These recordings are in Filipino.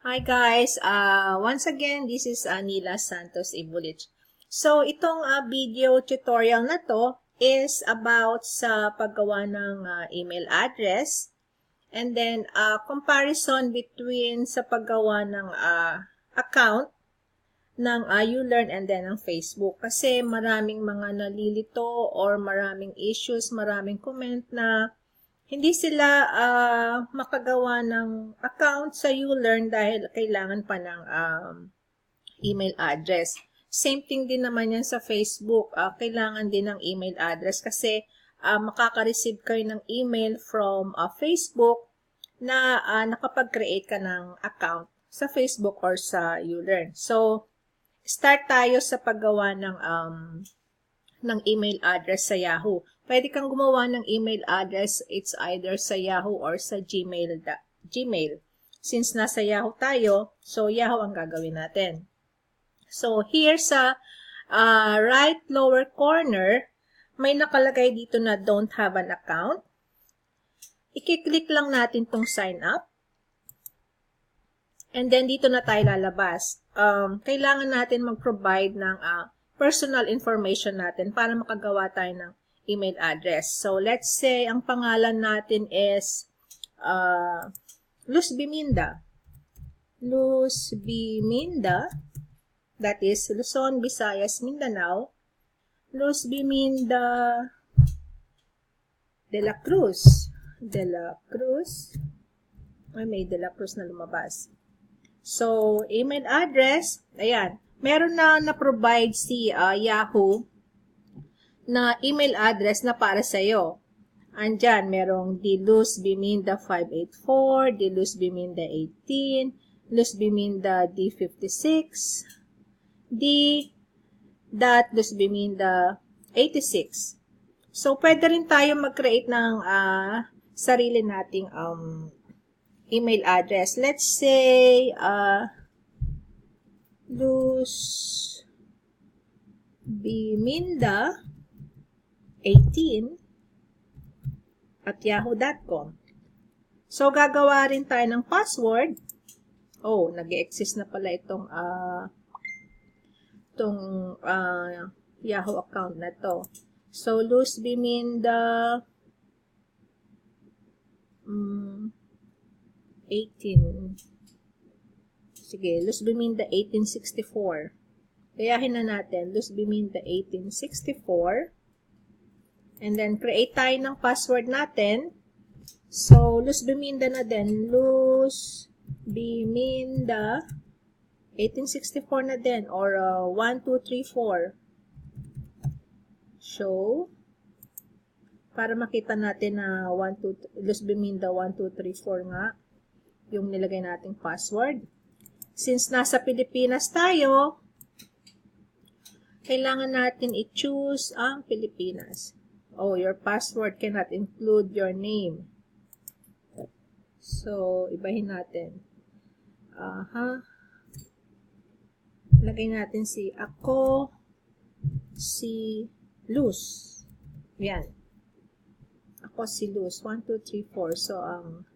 Hi guys, once again, this is Neilla Santos-Ivulic. So, itong video tutorial na to is about sa paggawa ng email address and then comparison between sa paggawa ng account ng ULearn and then ng Facebook. Kasi maraming mga nalilito or maraming issues, maraming comment na hindi sila makagawa ng account sa ULearn dahil kailangan pa ng email address. Same thing din naman yan sa Facebook. Kailangan din ng email address kasi makaka-receive kayo ng email from Facebook na nakapag-create ka ng account sa Facebook or sa ULearn. So, start tayo sa paggawa ng email address sa Yahoo. Pwede kang gumawa ng email address, it's either sa Yahoo or sa Gmail. Since nasa Yahoo tayo, so Yahoo ang gagawin natin. So here sa right lower corner, may nakalagay dito na don't have an account. I-click lang natin tong sign up. And then dito na tayo lalabas. Kailangan natin mag-provide ng personal information natin para makagawa tayo ng email address. So, let's say, ang pangalan natin is Luz Biminda. Luz Biminda. That is Luzon, Visayas, Mindanao. Luz Biminda de la Cruz. De la Cruz. Ay, may de la Cruz na lumabas. So, email address. Ayan. Meron na-provide si Yahoo na email address na para sa'yo. Andyan, merong diluzbiminda584, diluzbiminda18, luzbiminda d56, d.luzbiminda86. So, pwede rin tayo mag-create ng sarili nating email address. Let's say, luzbiminda 18 at yahoo.com. So, gagawa rin tayo ng password. Oh, nag-exist na pala itong Yahoo account na to. So, luzbiminda 18. Sige, luzbiminda 1864. Gayahin na natin, luzbiminda 1864. And then, create tayo ng password natin. So, luzbiminda na din. Luzbiminda 1864 na din. Or 1234. Show. Para makita natin na luzbiminda 1234 nga. Yung nilagay nating password. Since nasa Pilipinas tayo, kailangan natin i-choose ang Pilipinas. Oh, your password cannot include your name. So, ibahin natin. Lagay natin si Luz. Yan. Ako si Luz. 1, 2, 3, 4. So, ang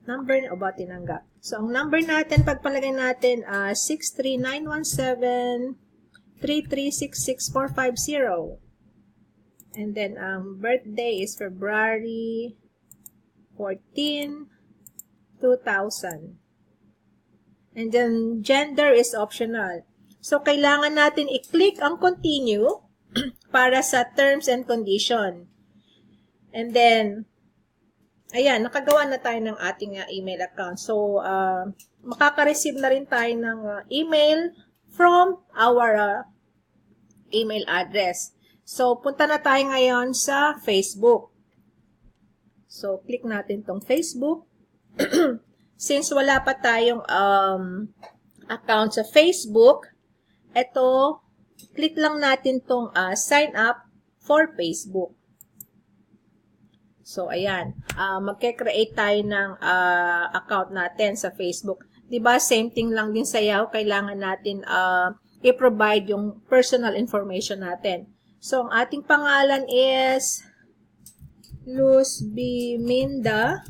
number, tinanggap. So, ang number natin, pagpalagay natin, 63917-3366450. And then, birthday is February 14, 2000. And then, gender is optional. So, kailangan natin i-click ang continue para sa terms and condition. And then, ayan, nakagawa na tayo ng ating email account. So, makaka-receive na rin tayo ng email from our email address. So, punta na tayo ngayon sa Facebook. So, click natin tong Facebook. Since wala pa tayong account sa Facebook, ito, click lang natin tong sign up for Facebook. So, ayan. Magke-create tayo ng account natin sa Facebook. Diba, same thing lang din sa Yahoo. Kailangan natin i-provide yung personal information natin. So, ang ating pangalan is Luz Biminda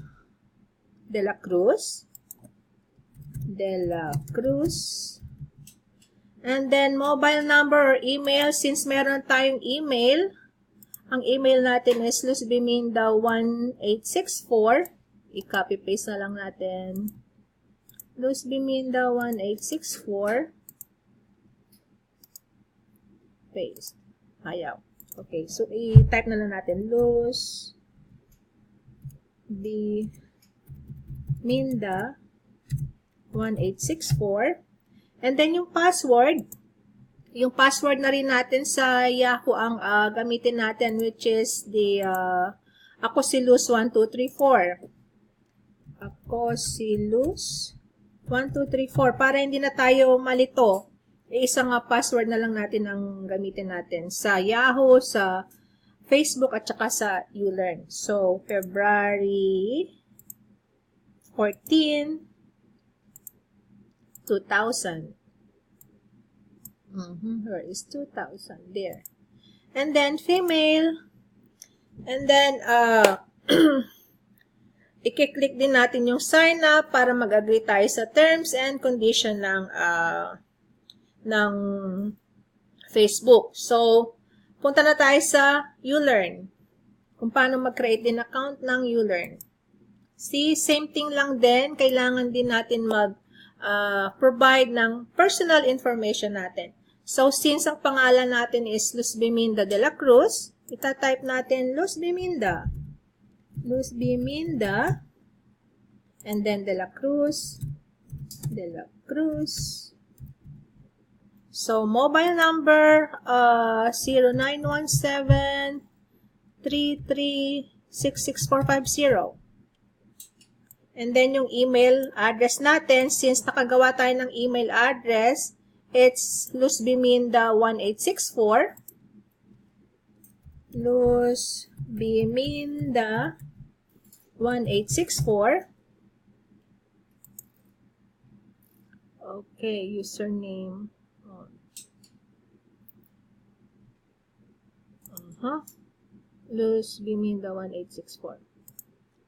de la Cruz. De La Cruz. And then, mobile number or email. Since meron tayong email, ang email natin is luzbiminda1864. I-copy-paste na lang natin. luzbiminda1864. Paste. Ayaw. Okay, so i-type na lang natin. luzbiminda1864. And then yung password na rin natin sa Yahoo ang gamitin natin, which is the ako si Luz1234. Ako si Luz1234. Para hindi na tayo malito, isang password na lang natin ang gamitin natin sa Yahoo, sa Facebook, at saka sa ULearn. So, February 14, 2000. Where is 2000? There. And then, female. And then, i-click din natin yung sign up para mag-agree tayo sa terms and condition ng Facebook. So, punta na tayo sa ULearn. Kung paano mag-create din account ng ULearn. See, same thing lang din. Kailangan din natin provide ng personal information natin. So, since ang pangalan natin is Luzbiminda de la Cruz, ita-type natin Luzbiminda, and then de la Cruz. So, mobile number, 0917-3366-450. And then, yung email address natin, since nakagawa tayo ng email address, it's luzbiminda1864. Luzbiminda1864. Okay, username. Luzbiminda1864.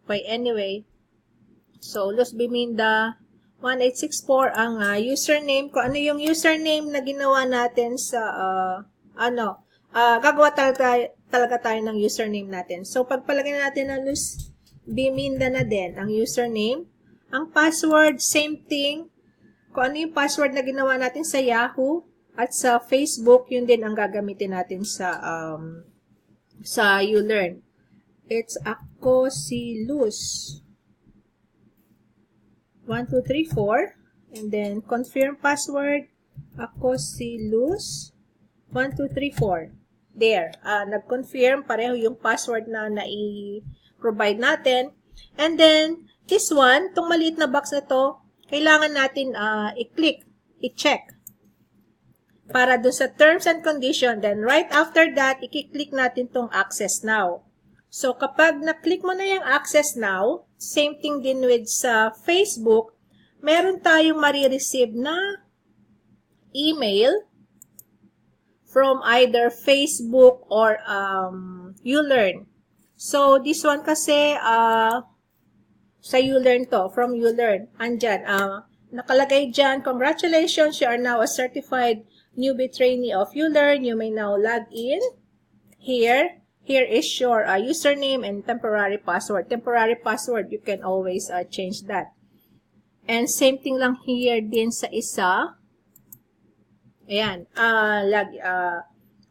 Okay, anyway. So, Luzbiminda1864 ang username. Kung ano yung username na ginawa natin sa, gagawa talaga tayo ng username natin. So, pagpalagay natin na Luzbiminda na din ang username. Ang password, same thing. Kung ano yung password na ginawa natin sa Yahoo at sa Facebook, yun din ang gagamitin natin sa ULearn. It's ako si Luz 1234, and then confirm password, ako si Luz 1234. There, nag-confirm, pareho yung password na nai-provide natin. And then, this one, itong maliit na box na to, kailangan natin i-click, i-check para dun sa terms and condition. Then, right after that, i-click natin tong access now. So, kapag na-click mo na yung access now, same thing din with sa Facebook, meron tayong marireceive na email from either Facebook or ULearn. So, this one kasi, sa ULearn to, from ULearn. Andyan, nakalagay dyan, congratulations, you are now a certified newbie trainee of ULearn. You may now log in here. Here is your username and temporary password. Temporary password, you can always change that. And same thing lang here din sa isa. Ayan.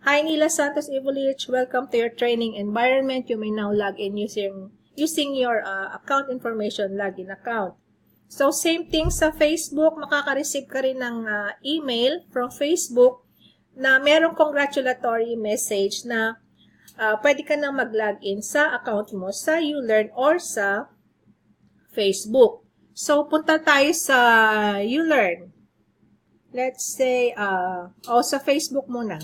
Hi, Neilla Santos-Ivulic. Welcome to your training environment. You may now log in using your account information, login account. So, same thing sa Facebook. Makaka-receive ka rin ng email from Facebook na merong congratulatory message na pwede ka na mag-login sa account mo sa ULearn or sa Facebook. So, punta tayo sa ULearn. Let's say, sa Facebook muna.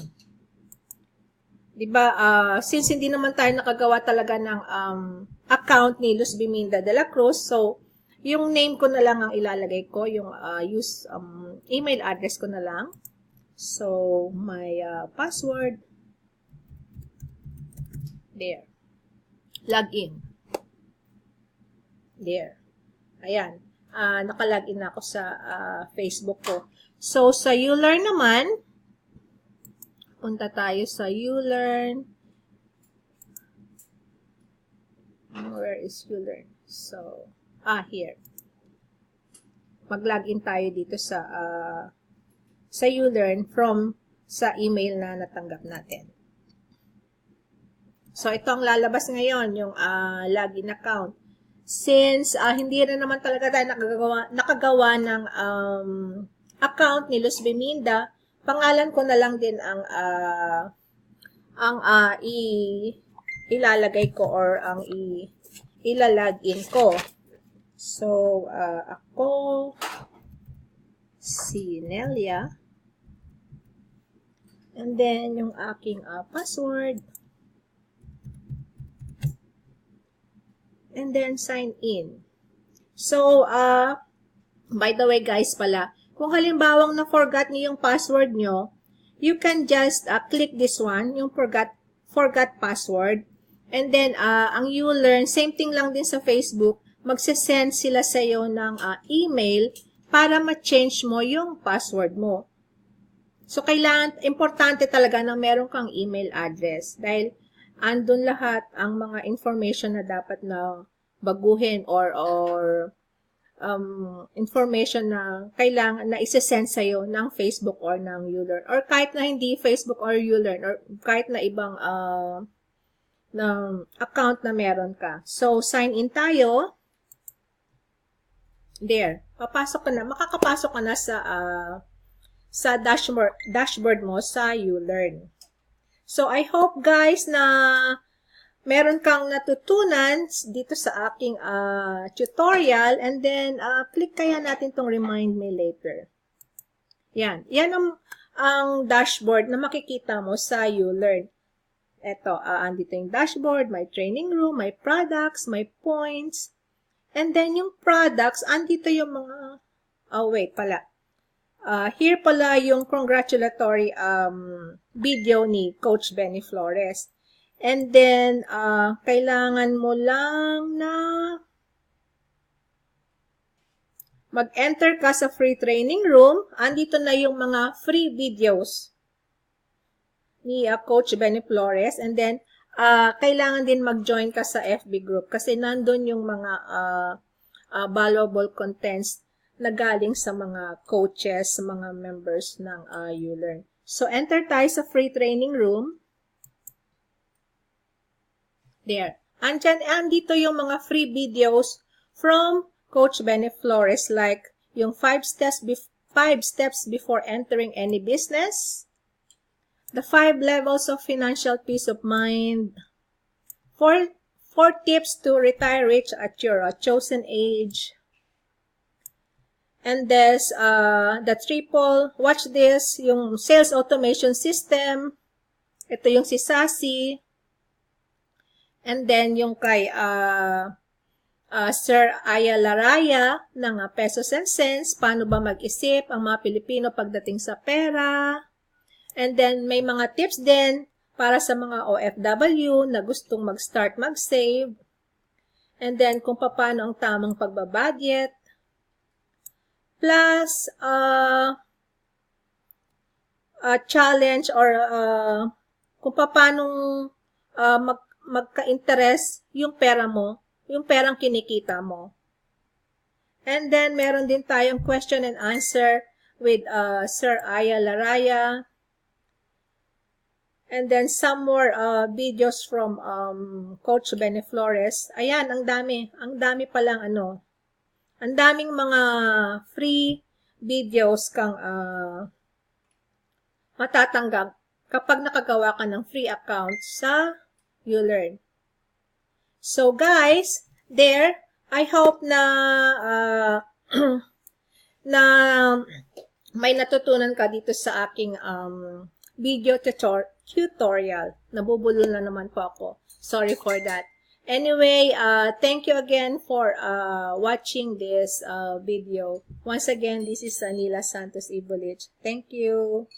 Diba, since hindi naman tayo nakagawa talaga ng account ni Luzbiminda de la Cruz, so, yung name ko na lang ang ilalagay ko, yung email address ko na lang. So, my password. There. Login. There. Ayan. nakalagin ako sa Facebook ko. So, sa ULearn naman, punta tayo sa ULearn. Where is ULearn? So, here. Mag-login tayo dito sa ULearn from sa email na natanggap natin. So, ito ang lalabas ngayon, yung login account. Since hindi na naman talaga tayo nakagawa ng account ni Luz Beminda, pangalan ko na lang din ang ilalagay ko or ang ilalagin ko. So, ako si Neilla. And then, yung aking password. And then, sign in. So, by the way guys pala, kung halimbawang na-forgot niyo yung password nyo, you can just click this one, yung forgot password. And then, ang ULearn, same thing lang din sa Facebook, magsisend sila sa iyo ng email para ma-change mo yung password mo. So, importante talaga na meron kang email address dahil andun lahat ang mga information na dapat na baguhin or information na kailangan na isa-send sa'yo ng Facebook or ng ULearn. Or kahit na hindi Facebook or ULearn or kahit na ibang account na meron ka. So, sign in tayo. There. Makakapasok ka na sa dashboard mo sa ULearn. So, I hope guys na meron kang natutunan dito sa aking tutorial and then click kaya natin tong remind me later. Yan. Yan ang dashboard na makikita mo sa ULearn. Ito, andito yung dashboard, my training room, my products, my points. And then yung products, andito yung mga, wait pala. Here pala yung congratulatory video ni Coach Benny Flores. And then, kailangan mo lang na mag-enter ka sa free training room. Andito na yung mga free videos ni Coach Benny Flores. And then, kailangan din mag-join ka sa FB group kasi nandun yung mga valuable contents na galing sa mga coaches, sa mga members ng ULearn. So, enter tayo sa free training room. There. Andito yung mga free videos from Coach Benny Flores like yung 5 steps before entering any business, the 5 levels of financial peace of mind, 4 tips to retire rich at your chosen age, and there's the triple, watch this, yung sales automation system, ito yung si Sassy, and then yung kay Sir Ayalaraya ng Pesos and Cents, paano ba mag-isip ang mga Pilipino pagdating sa pera. And then may mga tips din para sa mga OFW na gustong mag-start mag-save. And then kung paano ang tamang pagbabudget. Plus challenge or kung paano magka-interest yung pera mo, yung perang kinikita mo. And then, meron din tayong question and answer with Sir Aya Laraya. And then, some more videos from Coach Benny Flores. Ayan, ang dami. Ang dami palang ang daming mga free videos kang matatanggap kapag nakagawa ka ng free account sa ULearn. So guys, there, I hope na na may natutunan ka dito sa aking video tutorial. Nabubulol na naman po ako. Sorry for that. Anyway, thank you again for watching this video. Once again, this is Neilla Santos-Ivulic. Thank you.